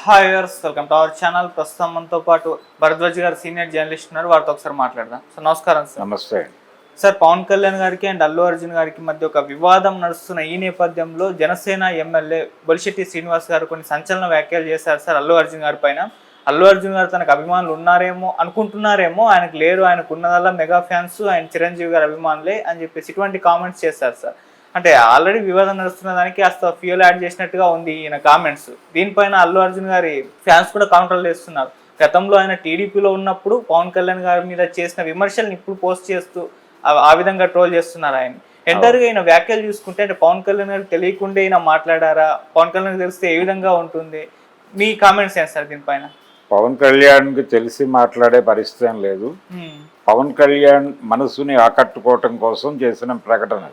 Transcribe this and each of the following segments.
Hi viewers, welcome to our channel. ప్రస్తుతం మనతో పాటు భరద్వాజ్ గారు సీనియర్ జర్నలిస్ట్ ఉన్నారు. వారితో ఒకసారి మాట్లాడదాం. సార్ నమస్కారం. సార్ నమస్తే. సార్, పవన్ కళ్యాణ్ గారికి అండ్ అల్లు అర్జున్ గారికి మధ్య ఒక వివాదం నడుస్తున్న ఈ నేపథ్యంలో జనసేన ఎమ్మెల్యే బొలిశెట్టి శ్రీనివాస్ గారు కొన్ని సంచలన వ్యాఖ్యలు చేశారు సార్ అల్లు అర్జున్ గారి పైన. అల్లు అర్జున్ గారు తనకు అభిమానులు ఉన్నారేమో అనుకుంటున్నారేమో, ఆయనకు లేరు, ఆయనకు ఉన్నదల్లా మెగా ఫ్యాన్స్, ఆయన చిరంజీవి గారి అభిమానులే అని చెప్పేసి ఇటువంటి కామెంట్స్ చేశారు సార్. అంటే ఆల్రెడీ వివాదం నడుస్తున్న దానికి కాస్త ఫ్యూల్ యాడ్ చేసినట్టుగా ఉంది ఈయన కామెంట్స్. దీనిపైన అల్లు అర్జున్ గారి ఫ్యాన్స్ కూడా కౌంటర్లు చేస్తున్నారు. గతంలో ఆయన టీడీపీలో ఉన్నప్పుడు పవన్ కళ్యాణ్ గారి మీద చేసిన విమర్శలను ఇప్పుడు పోస్ట్ చేస్తూ ఆ విధంగా ట్రోల్ చేస్తున్నారు ఆయన. ఎంటర్గా ఈయన వ్యాఖ్యలు చూసుకుంటే, అంటే పవన్ కళ్యాణ్ గారికి తెలియకుండా ఈయన మాట్లాడారా, పవన్ కళ్యాణ్ తెలిస్తే ఏ విధంగా ఉంటుంది? మీ కామెంట్స్ ఏం సార్ దీనిపైన? పవన్ కళ్యాణ్కి తెలిసి మాట్లాడే పరిస్థితి ఏం లేదు. పవన్ కళ్యాణ్ మనసుని ఆకట్టుకోవటం కోసం చేసిన ప్రకటన.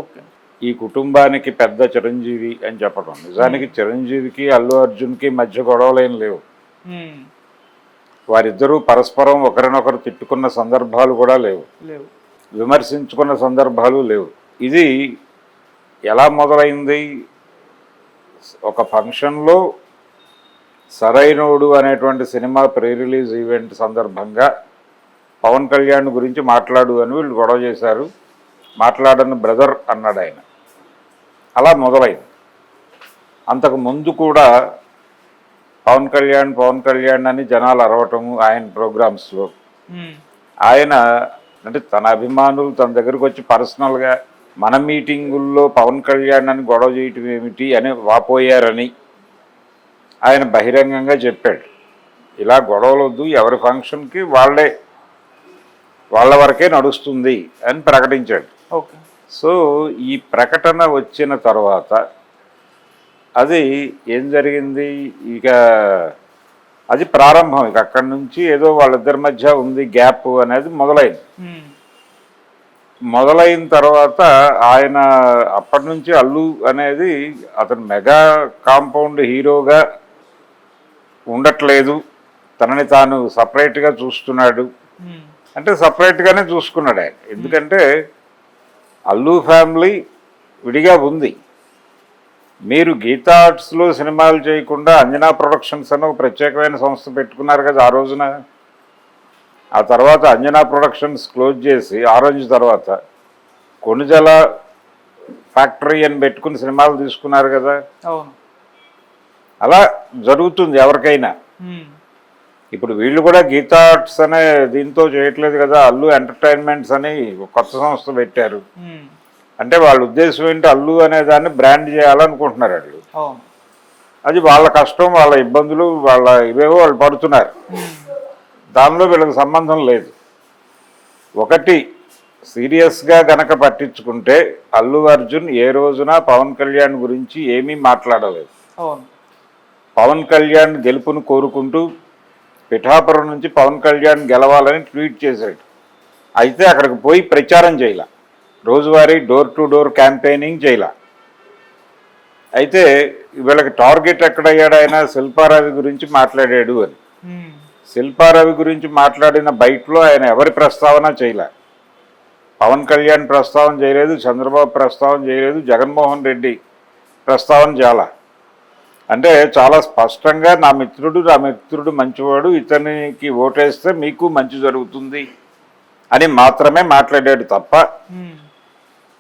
ఓకే. ఈ కుటుంబానికి పెద్ద చిరంజీవి అని చెప్పడం. నిజానికి చిరంజీవికి అల్లు అర్జున్కి మధ్య గొడవలేం లేవు. వారిద్దరూ పరస్పరం ఒకరినొకరు తిట్టుకున్న సందర్భాలు కూడా లేవు, విమర్శించుకున్న సందర్భాలు లేవు. ఇది ఎలా మొదలైంది? ఒక ఫంక్షన్లో సరైనోడు అనేటువంటి సినిమా ప్రీ రిలీజ్ ఈవెంట్ సందర్భంగా పవన్ కళ్యాణ్ గురించి మాట్లాడు అని వీళ్ళు గొడవ చేశారు. మాట్లాడని బ్రదర్ అన్నాడు ఆయన. అలా మొదలైంది. అంతకు ముందు కూడా పవన్ కళ్యాణ్ అని జనాలు అరవటము ఆయన ప్రోగ్రామ్స్లో. ఆయన అంటే తన అభిమానులు తన దగ్గరకు వచ్చి పర్సనల్గా మన మీటింగుల్లో పవన్ కళ్యాణ్ అని గొడవ చేయటం ఏమిటి అని వాపోయారని ఆయన బహిరంగంగా చెప్పాడు. ఇలా గొడవలు వద్దు, ఎవరి ఫంక్షన్కి వాళ్ళ వరకే నడుస్తుంది అని ప్రకటించాడు. ఓకే. సో ఈ ప్రకటన వచ్చిన తర్వాత అది ఏం జరిగింది? ఇక అది ప్రారంభం. ఇక అక్కడి నుంచి ఏదో వాళ్ళిద్దరి మధ్య ఉంది గ్యాప్ అనేది మొదలైంది. మొదలైన తర్వాత ఆయన అప్పటి నుంచి అల్లు అనేది అతను మెగా కాంపౌండ్ హీరోగా ఉండట్లేదు, తనని తాను సపరేట్గా చూస్తున్నాడు. అంటే సపరేట్గానే చూసుకున్నాడు ఆయన. ఎందుకంటే అల్లు ఫ్యామిలీ విడిగా ఉంది. మీరు గీతా ఆర్ట్స్లో సినిమాలు చేయకుండా అంజనా ప్రొడక్షన్స్ అని ఒక ప్రత్యేకమైన సంస్థ పెట్టుకున్నారు కదా ఆ రోజున. ఆ తర్వాత అంజనా ప్రొడక్షన్స్ క్లోజ్ చేసి ఆరెంజ్ తర్వాత కొణిజల ఫ్యాక్టరీ అని పెట్టుకుని సినిమాలు తీసుకున్నారు కదా. అలా జరుగుతుంది ఎవరికైనా. ఇప్పుడు వీళ్ళు కూడా గీతా ఆర్ట్స్ అనే దీంతో చేయట్లేదు కదా, అల్లు ఎంటర్టైన్మెంట్స్ అని కొత్త సంస్థ పెట్టారు. అంటే వాళ్ళ ఉద్దేశం ఏంటి? అల్లు అనే దాన్ని బ్రాండ్ చేయాలనుకుంటున్నారు వాళ్ళు. అది వాళ్ళ కష్టం, వాళ్ళ ఇబ్బందులు, వాళ్ళ ఇవేవో వాళ్ళు పడుతున్నారు. దానిలో వీళ్ళకి సంబంధం లేదు. ఒకటి సీరియస్గా గనక పట్టించుకుంటే అల్లు అర్జున్ ఏ రోజున పవన్ కళ్యాణ్ గురించి ఏమీ మాట్లాడలేదు. పవన్ కళ్యాణ్ గెలుపును కోరుకుంటూ పిఠాపురం నుంచి పవన్ కళ్యాణ్ గెలవాలని ట్వీట్ చేశాడు. అయితే అక్కడికి పోయి ప్రచారం చేయాల, రోజువారీ డోర్ టు డోర్ క్యాంపెయినింగ్ చేయాల. అయితే వీళ్ళకి టార్గెట్ ఎక్కడయ్యాడు? ఆయన శిల్పారావి గురించి మాట్లాడాడు అని. శిల్పారావి గురించి మాట్లాడిన బయటలో ఆయన ఎవరి ప్రస్తావన చేయలే. పవన్ కళ్యాణ్ ప్రస్తావన చేయలేదు, చంద్రబాబు ప్రస్తావన చేయలేదు, జగన్మోహన్ రెడ్డి ప్రస్తావన చేయాల. అంటే చాలా స్పష్టంగా నా మిత్రుడు మంచివాడు, ఇతనికి ఓటేస్తే మీకు మంచి జరుగుతుంది అని మాత్రమే మాట్లాడాడు తప్ప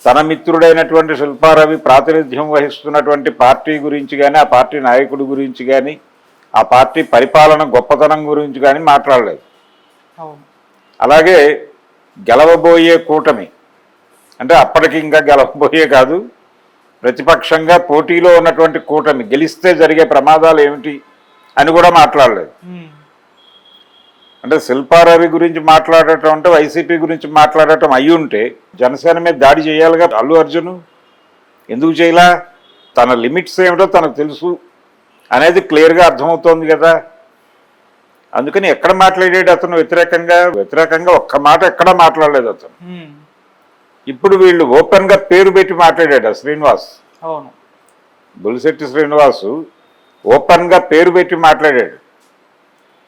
తన మిత్రుడైనటువంటి శిల్పారావి ప్రాతినిధ్యం వహిస్తున్నటువంటి పార్టీ గురించి కానీ, ఆ పార్టీ నాయకుడి గురించి కానీ, ఆ పార్టీ పరిపాలన గొప్పతనం గురించి కానీ మాట్లాడలేదు. అలాగే గెలవబోయే కూటమి అంటే అప్పటికి ఇంకా గెలవబోయే కాదు, ప్రతిపక్షంగా పోటీలో ఉన్నటువంటి కూటమి గెలిస్తే జరిగే ప్రమాదాలు ఏమిటి అని కూడా మాట్లాడలేదు. అంటే శిల్పారావి గురించి మాట్లాడటం అంటే వైసీపీ గురించి మాట్లాడటం అయ్యి ఉంటే జనసేన మీద దాడి చేయాలిగా అల్లు అర్జున్. ఎందుకు చేయలా? తన లిమిట్స్ ఏమిటో తనకు తెలుసు అనేది క్లియర్గా అర్థమవుతోంది కదా. అందుకని ఎక్కడ మాట్లాడాడు అతను వ్యతిరేకంగా ఒక్క మాట ఎక్కడా మాట్లాడలేదు అతను. ఇప్పుడు వీళ్ళు ఓపెన్గా పేరు పెట్టి మాట్లాడాడు శ్రీనివాస్. బొలిశెట్టి శ్రీనివాసు ఓపెన్గా పేరు పెట్టి మాట్లాడాడు.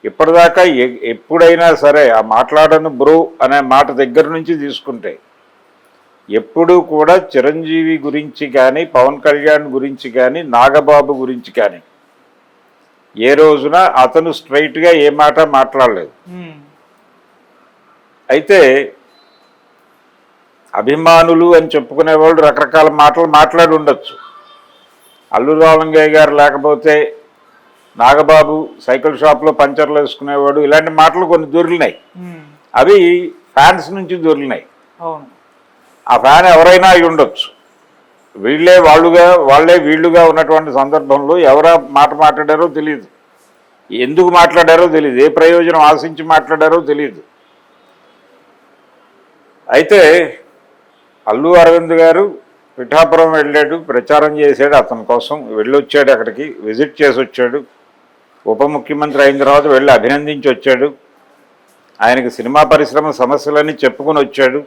ఇప్పటిదాకా ఎప్పుడైనా సరే ఆ మాట్లాడను బ్రో అనే మాట దగ్గర నుంచి తీసుకుంటే ఎప్పుడూ కూడా చిరంజీవి గురించి కానీ, పవన్ కళ్యాణ్ గురించి కానీ, నాగబాబు గురించి కానీ ఏ రోజున అతను స్ట్రైట్గా ఏ మాట మాట్లాడలేదు. అయితే అభిమానులు అని చెప్పుకునే వాళ్ళు రకరకాల మాటలు మాట్లాడి ఉండొచ్చు. అల్లు రామలింగయ్య గారు లేకపోతే నాగబాబు సైకిల్ షాప్లో పంచర్లు వేసుకునేవాడు, ఇలాంటి మాటలు కొన్ని దొరికినాయి. అవి ఫ్యాన్స్ నుంచి దొరికినాయి. ఆ ఫ్యాన్ ఎవరైనా అయి ఉండొచ్చు. వాళ్ళే వీళ్ళుగా ఉన్నటువంటి సందర్భంలో ఎవరా మాట మాట్లాడారో తెలియదు, ఎందుకు మాట్లాడారో తెలియదు, ఏ ప్రయోజనం ఆశించి మాట్లాడారో తెలియదు. అయితే అల్లు అరవింద్ గారు పిఠాపురం వెళ్ళాడు, ప్రచారం చేశాడు, అతని కోసం వెళ్ళొచ్చాడు, అక్కడికి విజిట్ చేసి వచ్చాడు. ఉప ముఖ్యమంత్రి అయిన తర్వాత వెళ్ళి అభినందించి వచ్చాడు. ఆయనకి సినిమా పరిశ్రమ సమస్యలన్నీ చెప్పుకొని వచ్చాడు.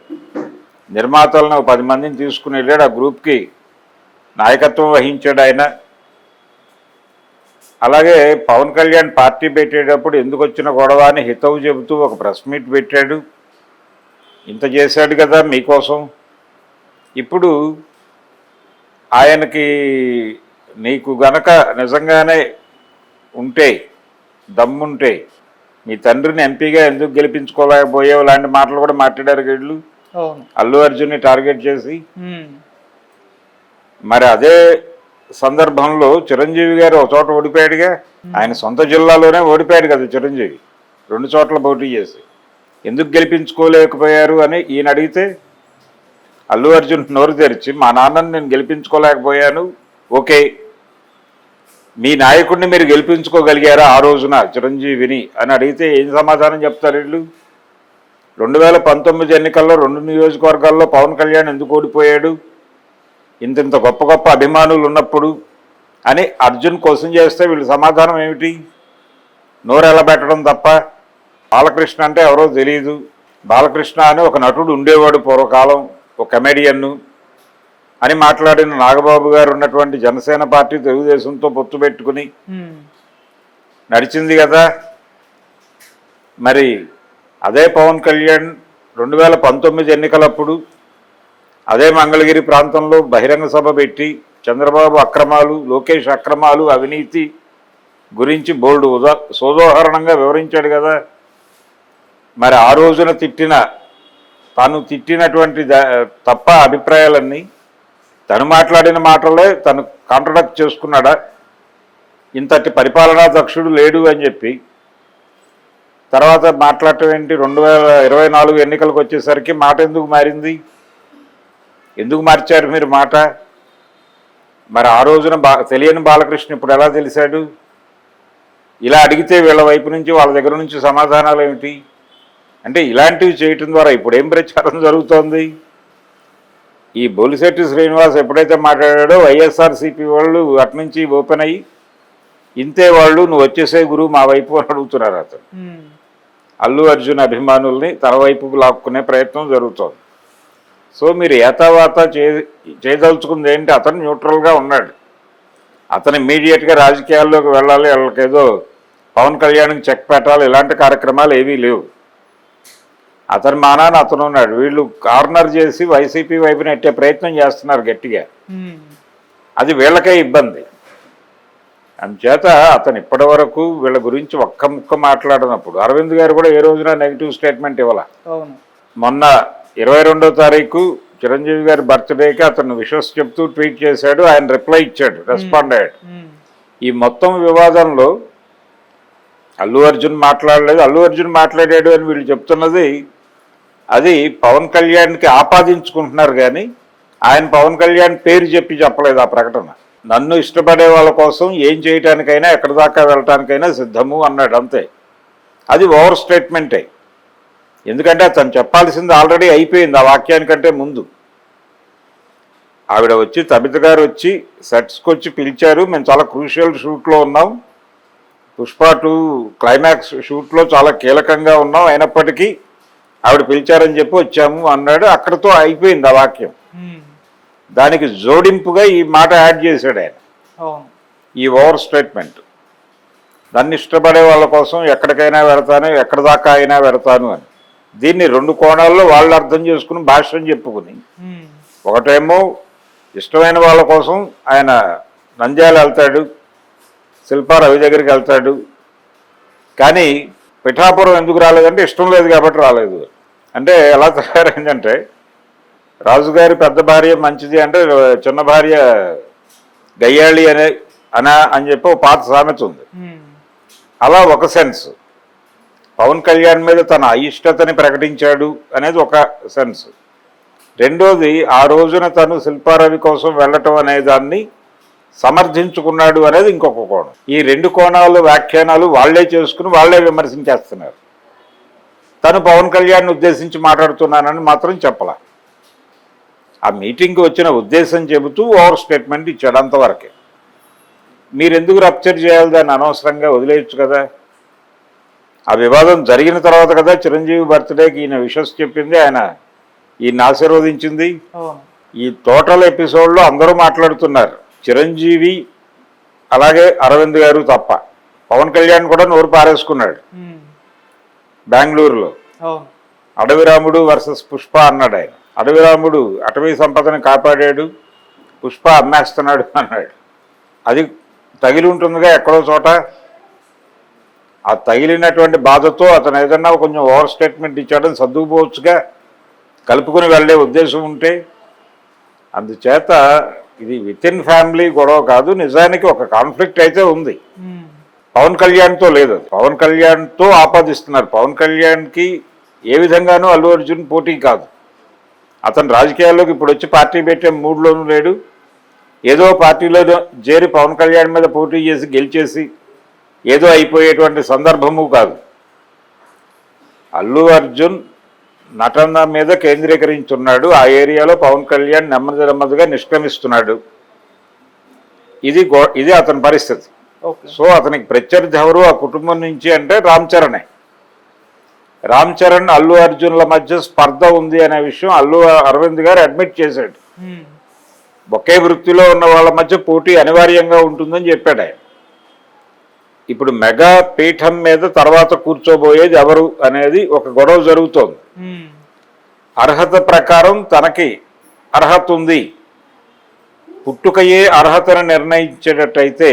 నిర్మాతలను 10 మందిని తీసుకుని వెళ్ళాడు, ఆ గ్రూప్కి నాయకత్వం వహించాడు ఆయన. అలాగే పవన్ కళ్యాణ్ పార్టీ పెట్టేటప్పుడు ఎందుకు వచ్చిన గొడవ అని హితవు చెబుతూ ఒక ప్రెస్ మీట్ పెట్టాడు. ఇంత చేశాడు కదా మీకోసం. ఇప్పుడు ఆయనకి నీకు గనక నిజంగానే ఉంటే, దమ్ముంటే మీ తండ్రిని ఎంపీగా ఎందుకు గెలిపించుకోలేకపోయావు లాంటి మాటలు కూడా మాట్లాడారు వీళ్ళు అల్లు అర్జున్ని టార్గెట్ చేసి. మరి అదే సందర్భంలో చిరంజీవి గారు ఒక చోట ఓడిపోయాడుగా, ఆయన సొంత జిల్లాలోనే ఓడిపోయాడు కదా చిరంజీవి, 2 చోట్ల పోటీ చేసి. ఎందుకు గెలిపించుకోలేకపోయారు అని ఈయన అడిగితే అల్లు అర్జున్ నోరు తెరిచి మా నాన్నని నేను గెలిపించుకోలేకపోయాను, ఓకే మీ నాయకుడిని మీరు గెలిపించుకోగలిగారా ఆ రోజున చిరంజీవిని అని అడిగితే ఏం సమాధానం చెప్తారు వీళ్ళు? 2019 ఎన్నికల్లో 2 నియోజకవర్గాల్లో పవన్ కళ్యాణ్ ఎందుకు ఓడిపోయాడు, ఇంత గొప్ప గొప్ప అభిమానులు ఉన్నప్పుడు అని అర్జున్ క్వశ్చన్ చేస్తే వీళ్ళు సమాధానం ఏమిటి? నోరెలా పెట్టడం తప్ప. బాలకృష్ణ అంటే ఎవరో తెలియదు, బాలకృష్ణ అని ఒక నటుడు ఉండేవాడు పూర్వకాలం, ఒక కమెడియన్ను అని మాట్లాడిన నాగబాబు గారు ఉన్నటువంటి జనసేన పార్టీ తెలుగుదేశంతో పొత్తు పెట్టుకుని నడిచింది కదా. మరి అదే పవన్ కళ్యాణ్ 2019 ఎన్నికలప్పుడు అదే మంగళగిరి ప్రాంతంలో బహిరంగ సభ పెట్టి చంద్రబాబు అక్రమాలు, లోకేష్ అక్రమాలు, అవినీతి గురించి బోల్డు సోదోహరణంగా వివరించాడు కదా. మరి ఆ రోజున తాను తిట్టినటువంటి తప్ప అభిప్రాయాలన్నీ తను మాట్లాడిన మాటలే తను కాంట్రడక్ట్ చేసుకున్నాడా? ఇంతటి పరిపాలనా దక్షుడు లేడు అని చెప్పి తర్వాత మాట్లాడటం ఏంటి? 2024 ఎన్నికలకు వచ్చేసరికి మాట ఎందుకు మారింది? ఎందుకు మార్చారు మీరు మాట? మరి ఆ రోజున తెలియని బాలకృష్ణ ఇప్పుడు ఎలా తెలిసాడు? ఇలా అడిగితే వీళ్ళ వైపు నుంచి వాళ్ళ దగ్గర నుంచి సమాధానాలు ఏమిటి అంటే ఇలాంటివి చేయటం ద్వారా ఇప్పుడు ఏం ప్రచారం జరుగుతోంది? ఈ బొలిశెట్టి శ్రీనివాస్ ఎప్పుడైతే మాట్లాడాడో వైఎస్ఆర్సీపీ వాళ్ళు అట్నుంచి ఓపెన్ అయ్యి ఇంతే వాళ్ళు నువ్వు వచ్చేసే గురువు మా వైపు అని అడుగుతున్నారు. అతను అల్లు అర్జున్ అభిమానుల్ని తన వైపుకు లాక్కునే ప్రయత్నం జరుగుతోంది. సో మీరు ఏతావాత చేయదలుచుకుంది ఏంటి? అతను న్యూట్రల్గా ఉన్నాడు. అతను ఇమ్మీడియట్గా రాజకీయాల్లోకి వెళ్ళాలి, వాళ్ళకేదో పవన్ కళ్యాణ్కి చెక్ పెట్టాలి, ఇలాంటి కార్యక్రమాలు ఏవీ లేవు. అతని మానాన్ని అతను ఉన్నాడు. వీళ్ళు కార్నర్ చేసి వైసీపీ వైపు నెట్టే ప్రయత్నం చేస్తున్నారు గట్టిగా. అది వీళ్ళకే ఇబ్బంది. అందుచేత అతను ఇప్పటి వరకు వీళ్ళ గురించి ఒక్క ముక్క మాట్లాడినప్పుడు అరవింద్ గారు కూడా ఏ రోజున నెగిటివ్ స్టేట్మెంట్ ఇవ్వాల. మొన్న 22వ తారీఖు చిరంజీవి గారి బర్త్డేకి అతను విషస్ చెప్తూ ట్వీట్ చేశాడు, ఆయన రిప్లై ఇచ్చాడు, రెస్పాండ్ అయ్యాడు. ఈ మొత్తం వివాదంలో అల్లు అర్జున్ మాట్లాడలేదు, అల్లు అర్జున్ మాట్లాడాడు అని వీళ్ళు చెప్తున్నది అది పవన్ కళ్యాణ్కి ఆపాదించుకుంటున్నారు, కానీ ఆయన పవన్ కళ్యాణ్ పేరు చెప్పలేదు ఆ ప్రకటన. నన్ను ఇష్టపడే వాళ్ళ కోసం ఏం చేయటానికైనా ఎక్కడి దాకా వెళ్ళటానికైనా సిద్ధము అన్నాడు, అంతే. అది ఓవర్ స్టేట్మెంటే. ఎందుకంటే అతను చెప్పాల్సింది ఆల్రెడీ అయిపోయింది ఆ వాక్యానికంటే ముందు. ఆవిడ వచ్చి, తబిత గారు వచ్చి సెట్స్కి వచ్చి పిలిచారు, మేము చాలా క్రూషియల్ షూట్లో ఉన్నాం, పుష్ప 2 క్లైమాక్స్ షూట్లో చాలా కీలకంగా ఉన్నాం, అయినప్పటికీ ఆవిడ పిలిచారని చెప్పి వచ్చాము అన్నాడు. అక్కడితో అయిపోయింది ఆ వాక్యం. దానికి జోడింపుగా ఈ మాట యాడ్ చేశాడు ఆయన, ఈ ఓవర్ స్టేట్మెంట్. దాన్ని ఇష్టపడే వాళ్ళ కోసం ఎక్కడికైనా వెళతాను, ఎక్కడి దాకా అయినా వెళతాను అని. దీన్ని 2 కోణాల్లో వాళ్ళు అర్థం చేసుకుని భాష్యం చెప్పుకుని, ఒకటేమో ఇష్టమైన వాళ్ళ కోసం ఆయన నంద్యాల వెళ్తాడు, శిల్పా రవి దగ్గరికి వెళ్తాడు. కానీ పిఠాపురం ఎందుకు రాలేదంటే ఇష్టం లేదు కాబట్టి రాలేదు. అంటే ఎలా తయారైందంటే రాజుగారి పెద్ద భార్య మంచిది అంటే చిన్న భార్య గయ్యాళి అని చెప్పి ఒక పాత సామెత ఉంది. అలా ఒక సెన్స్. పవన్ కళ్యాణ్ మీద తన అయిష్టతని ప్రకటించాడు అనేది ఒక సెన్స్. రెండోది ఆ రోజున తను శిల్పారవి కోసం వెళ్ళటం అనే దాన్ని సమర్థించుకున్నాడు అనేది ఇంకొక కోణం. ఈ రెండు కోణాలు వ్యాఖ్యానాలు వాళ్లే చేసుకుని వాళ్లే విమర్శించేస్తున్నారు. తను పవన్ కళ్యాణ్ ఉద్దేశించి మాట్లాడుతున్నానని మాత్రం చెప్పలా. ఆ మీటింగ్కి వచ్చిన ఉద్దేశం చెబుతూ ఓవర్ స్టేట్మెంట్ ఇచ్చాడు, అంతవరకే. మీరు ఎందుకు రప్చర్ చేయాలి, దాన్ని అనవసరంగా వదిలేయచ్చు కదా. ఆ వివాదం జరిగిన తర్వాత కదా చిరంజీవి బర్త్డేకి ఈయన విషస్ చెప్పింది, ఆయన ఈయన ఆశీర్వదించింది. ఈ టోటల్ ఎపిసోడ్లో అందరూ మాట్లాడుతున్నారు, చిరంజీవి అలాగే అరవింద్ గారు తప్ప. పవన్ కళ్యాణ్ కూడా నోరు పారేసుకున్నాడు బెంగళూరులో. అడవిరాముడు వర్సెస్ పుష్ప అన్నాడు ఆయన. అడవిరాముడు అటవీ సంపదను కాపాడాడు, పుష్ప అమ్మేస్తున్నాడు అన్నాడు. అది తగిలి ఉంటుందిగా ఎక్కడో చోట. ఆ తగిలినటువంటి బాధతో అతను ఏదన్నా కొంచెం ఓవర్ స్టేట్మెంట్ ఇచ్చాడని సర్దుకుపోవచ్చుగా, కలుపుకుని వెళ్ళే ఉద్దేశం ఉంటే. అందుచేత ఇది విత్ ఇన్ ఫ్యామిలీ గొడవ కాదు, నిజానికి ఒక కాన్ఫ్లిక్ట్ అయితే ఉంది. పవన్ కళ్యాణ్తో లేదు, పవన్ కళ్యాణ్తో ఆపాదిస్తున్నారు. పవన్ కళ్యాణ్కి ఏ విధంగానూ అల్లు అర్జున్ పోటీ కాదు. అతను రాజకీయాల్లోకి ఇప్పుడు వచ్చి పార్టీ పెట్టే మూడ్లోనూ లేడు. ఏదో పార్టీలో చేరి పవన్ కళ్యాణ్ మీద పోటీ చేసి గెలిచేసి ఏదో అయిపోయేటువంటి సందర్భము కాదు. అల్లు అర్జున్ నటన మీద కేంద్రీకరించున్నాడు. ఆ ఏరియాలో పవన్ కళ్యాణ్ నెమ్మదిగా నిష్క్రమిస్తున్నాడు. ఇది అతని పరిస్థితి. సో అతనికి ప్రత్యర్థి ఎవరు ఆ కుటుంబం నుంచి అంటే రామ్ చరణే. రామ్ చరణ్ అల్లు అర్జున్ల మధ్య స్పర్ధ ఉంది అనే విషయం అరవింద్ గారు అడ్మిట్ చేశాడు. ఒకే వృత్తిలో ఉన్న వాళ్ళ మధ్య పోటీ అనివార్యంగా ఉంటుందని చెప్పాడు ఆయన. ఇప్పుడు మెగా పీఠం మీద తర్వాత కూర్చోబోయేది ఎవరు అనేది ఒక గొడవ జరుగుతోంది. అర్హత ప్రకారం తనకి అర్హత ఉంది, పుట్టుకయే అర్హతను నిర్ణయించేటట్టయితే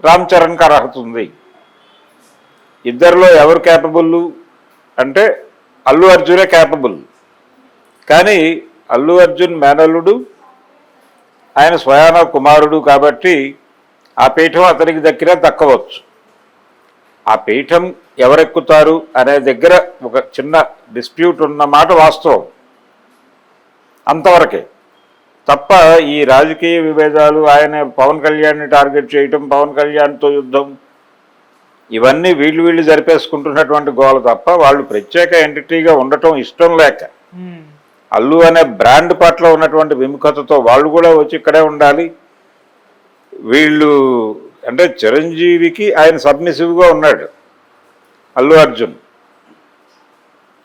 రామ్ చరణ్కి అర్హత ఉంది. ఇద్దరిలో ఎవరు క్యాపబుల్ అంటే అల్లు అర్జునే క్యాపబుల్. కానీ అల్లు అర్జున్ మేనల్లుడు, ఆయన స్వయాన కుమారుడు కాబట్టి ఆ పీఠం అతనికి దక్కవచ్చు. ఆ పీఠం ఎవరెక్కుతారు అనే దగ్గర ఒక చిన్న డిస్ప్యూట్ ఉన్నమాట వాస్తవం, అంతవరకే తప్ప ఈ రాజకీయ విభేదాలు, ఆయన పవన్ కళ్యాణ్ని టార్గెట్ చేయటం, పవన్ కళ్యాణ్తో యుద్ధం, ఇవన్నీ వీళ్ళు జరిపేసుకుంటున్నటువంటి గోల తప్ప వాళ్ళు ప్రత్యేక ఎంటిటీగా ఉండటం ఇష్టం లేక, అల్లు అనే బ్రాండ్ పట్ల ఉన్నటువంటి విముఖతతో వాళ్ళు కూడా వచ్చి ఇక్కడే ఉండాలి. వీళ్ళు అంటే చిరంజీవికి ఆయన సబ్మిసివ్గా ఉన్నాడు అల్లు అర్జున్,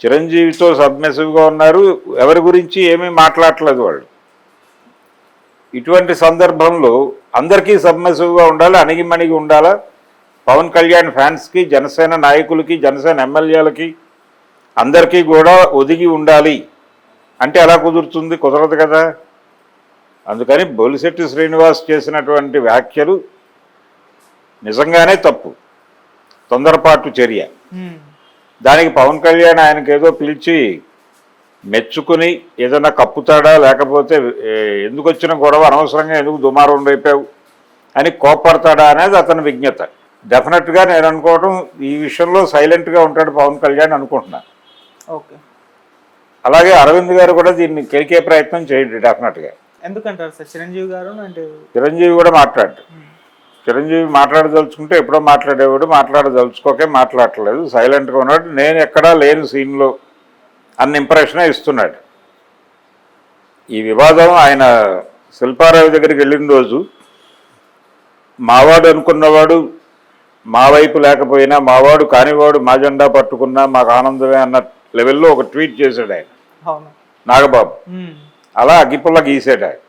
చిరంజీవితో సబ్మిసివ్గా ఉన్నారు. ఎవరి గురించి ఏమీ మాట్లాడట్లేదు వాళ్ళు. ఇటువంటి సందర్భంలో అందరికీ సబ్మిసివ్గా ఉండాలి, అణిగిమణిగి ఉండాలా. పవన్ కళ్యాణ్ ఫ్యాన్స్కి, జనసేన నాయకులకి, జనసేన ఎమ్మెల్యేలకి అందరికీ కూడా ఒదిగి ఉండాలి అంటే ఎలా కుదురుతుంది? కుదరదు కదా. అందుకని బొలిశెట్టి శ్రీనివాస్ చేసినటువంటి వ్యాఖ్యలు నిజంగానే తప్పు, తొందరపాటు చర్య. దానికి పవన్ కళ్యాణ్ ఆయనకి ఏదో పిలిచి మెచ్చుకుని ఏదైనా కప్పుతాడా, లేకపోతే ఎందుకు వచ్చిన గొడవ అనవసరంగా ఎందుకు దుమారం రేపావు అని కోప్పడతాడా అనేది అతని విజ్ఞత. డెఫినెట్గా నేను అనుకోవటం ఈ విషయంలో సైలెంట్గా ఉంటాడు పవన్ కళ్యాణ్ అనుకుంటున్నాను. ఓకే, అలాగే అరవింద్ గారు కూడా దీన్ని కెలికే ప్రయత్నం చేయండి డెఫినెట్గా. ఎందుకంటారు సార్ చిరంజీవి గారు? అంటే చిరంజీవి కూడా మాట్లాడు, చిరంజీవి మాట్లాడదలుచుకుంటే ఎప్పుడో మాట్లాడేవాడు, మాట్లాడదలుచుకోకే మాట్లాడలేదు, సైలెంట్గా ఉన్నాడు. నేను ఎక్కడా లేని సీన్లో అన్న ఇంప్రెషనే ఇస్తున్నాడు. ఈ వివాదం ఆయన శిల్పారావు దగ్గరికి వెళ్ళిన రోజు మావాడు అనుకున్నవాడు మా వైపు లేకపోయినా, మావాడు కానివాడు మా జెండా పట్టుకున్నా మాకు ఆనందమే అన్న లెవెల్లో ఒక ట్వీట్ చేశాడు ఆయన నాగబాబు. అలా అగ్గిపుల్ల గీసాడు ఆయన.